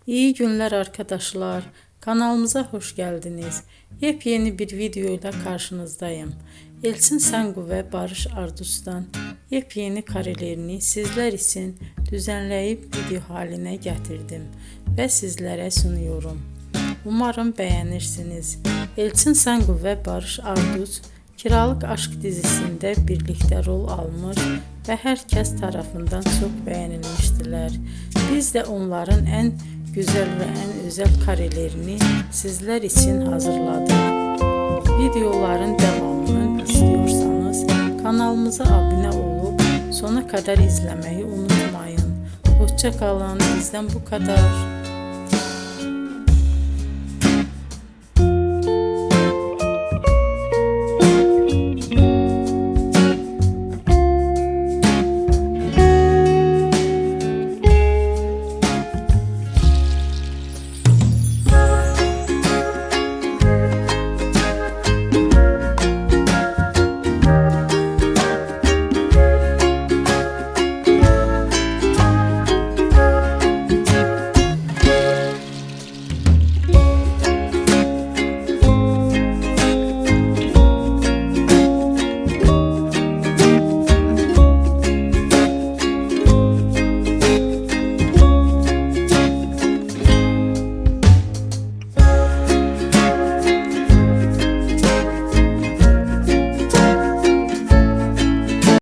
İyi günler arkadaşlar. Kanalımıza hoş geldiniz. Yepyeni bir video ile karşınızdayım. Elçin Sangu ve Barış Ardus'tan yepyeni karelerini sizler için düzenleyip video haline getirdim ve sizlere sunuyorum. Umarım beğenirsiniz. Elçin Sangu ve Barış Ardus Kiralık Aşk dizisinde birlikte rol almış ve herkes tarafından çok beğenilmiştiler. Biz de onların en güzel ve en özel karelerini sizler için hazırladık. Videoların devamını istiyorsanız kanalımıza abone olup sona kadar izlemeyi unutmayın. Hoşça kalın. Bizden bu kadar.